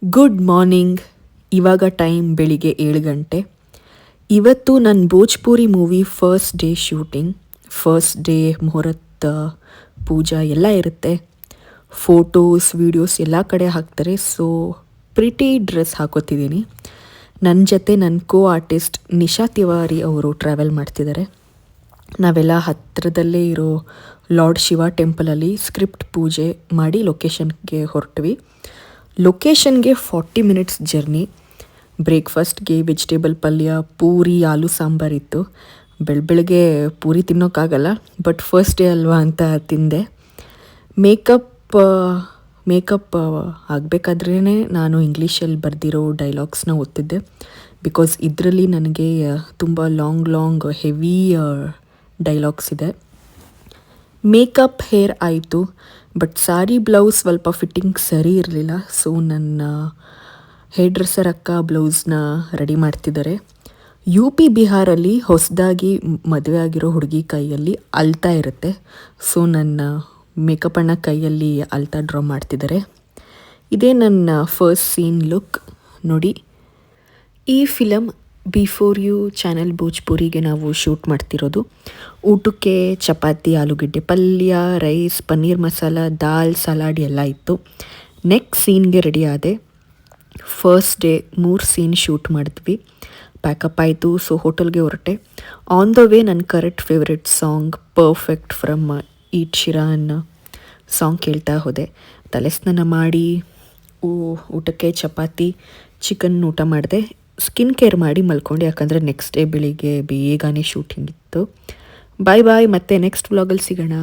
Good morning. ಇವಾಗ time ಬೆಳಿಗ್ಗೆ 7 ಗಂಟೆ. ಇವತ್ತು ನನ್ನ Bhojpuri movie first day shooting. First day ಮುಹೂರ್ತ ಪೂಜಾ ಎಲ್ಲ ಇರುತ್ತೆ. ಫೋಟೋಸ್ ವೀಡಿಯೋಸ್ ಎಲ್ಲ ಕಡೆ ಹಾಕ್ತಾರೆ. ಸೊ ಪ್ರಿಟಿ ಡ್ರೆಸ್ ಹಾಕೋತಿದ್ದೀನಿ. ನನ್ನ ಜೊತೆ ನನ್ನ ಕೋ ಆರ್ಟಿಸ್ಟ್ ನಿಶಾ ತಿವಾರಿ ಅವರು ಟ್ರಾವೆಲ್ ಮಾಡ್ತಿದ್ದಾರೆ. ನಾವೆಲ್ಲ ಹತ್ತಿರದಲ್ಲೇ ಇರೋ ಲಾರ್ಡ್ ಶಿವ ಟೆಂಪಲಲ್ಲಿ ಸ್ಕ್ರಿಪ್ಟ್ ಪೂಜೆ ಮಾಡಿ ಲೊಕೇಶನ್ಗೆ ಹೊರಟ್ವಿ. ಲೊಕೇಶನ್ಗೆ 40 ಮಿನಿಟ್ಸ್ ಜರ್ನಿ. ಬ್ರೇಕ್ಫಾಸ್ಟ್ಗೆ ವೆಜಿಟೇಬಲ್ ಪಲ್ಯ, ಪೂರಿ, ಆಲೂ ಸಾಂಬಾರಿತ್ತು. ಬೆಳಗ್ಗೆ ಪೂರಿ ತಿನ್ನೋಕ್ಕಾಗಲ್ಲ, ಬಟ್ ಫಸ್ಟ್ ಡೇ ಅಲ್ವಾ ಅಂತ ತಿಂದೆ. ಮೇಕಪ್ ಆಗಬೇಕಾದ್ರೇ ನಾನು ಇಂಗ್ಲೀಷಲ್ಲಿ ಬರೆದಿರೋ ಡೈಲಾಗ್ಸ್ನ ಓದ್ತಿದ್ದೆ. ಬಿಕಾಸ್ ಇದರಲ್ಲಿ ನನಗೆ ತುಂಬ ಲಾಂಗ್ ಹೆವಿ ಡೈಲಾಗ್ಸ್ ಇದೆ. ಮೇಕಪ್ ಹೇರ್ ಆಯಿತು, ಬಟ್ ಸಾರಿ ಬ್ಲೌಸ್ ಸ್ವಲ್ಪ ಫಿಟ್ಟಿಂಗ್ ಸರಿ ಇರಲಿಲ್ಲ. ಸೊ ನನ್ನ ಹೇರ್ ಡ್ರೆಸ್ಸರ್ ಅಕ್ಕ ಬ್ಲೌಸ್ನ ರೆಡಿ ಮಾಡ್ತಿದ್ದಾರೆ. UP ಬಿಹಾರಲ್ಲಿ ಹೊಸದಾಗಿ ಮದುವೆ ಆಗಿರೋ ಹುಡುಗಿ ಕೈಯಲ್ಲಿ ಅಳ್ತಾ ಇರುತ್ತೆ. ಸೊ ನನ್ನ ಮೇಕಪ್ ಅಣ್ಣ ಕೈಯಲ್ಲಿ ಅಳ್ತಾ ಡ್ರಾ ಮಾಡ್ತಿದ್ದಾರೆ. ಇದೇ ನನ್ನ ಫಸ್ಟ್ ಸೀನ್ ಲುಕ್ ನೋಡಿ. ಈ ಫಿಲಮ್ ಬಿಫೋರ್ ಯು ಚಾನೆಲ್ ಭೋಜ್ಪುರಿಗೆ ನಾವು ಶೂಟ್ ಮಾಡ್ತಿರೋದು. ಊಟಕ್ಕೆ ಚಪಾತಿ, ಆಲೂಗಡ್ಡೆ ಪಲ್ಯ, ರೈಸ್, ಪನ್ನೀರ್ ಮಸಾಲ, ದಾಲ್, ಸಲಾಡ್ ಎಲ್ಲ ಇತ್ತು. ನೆಕ್ಸ್ಟ್ ಸೀನ್ಗೆ ರೆಡಿ ಆದೆ. ಫಸ್ಟ್ ಡೇ 3 ಸೀನ್ ಶೂಟ್ ಮಾಡಿದ್ವಿ. ಪ್ಯಾಕಪ್ ಆಯಿತು. ಸೊ ಹೋಟೆಲ್ಗೆ ಹೊರಟೆ. ಆನ್ ದ ವೇ ನನ್ನ correct favourite song perfect from Ed Sheeran song ಕೇಳ್ತಾ ಹೋದೆ. ತಲೆ ಸ್ನಾನ ಮಾಡಿ ಊಟಕ್ಕೆ ಚಪಾತಿ, ಚಿಕನ್ ಊಟ ಮಾಡಿದೆ. ಸ್ಕಿನ್ ಕೇರ್ ಮಾಡಿ ಮಲ್ಕೊಂಡೆ, ಯಾಕಂದರೆ ನೆಕ್ಸ್ಟ್ ಡೇ ಬೆಳಿಗ್ಗೆ ಬೇಗನೆ ಶೂಟಿಂಗ್ ಇತ್ತು. ಬಾಯ್, ಮತ್ತೆ ನೆಕ್ಸ್ಟ್ ವ್ಲಾಗಲ್ಲಿ ಸಿಗೋಣ.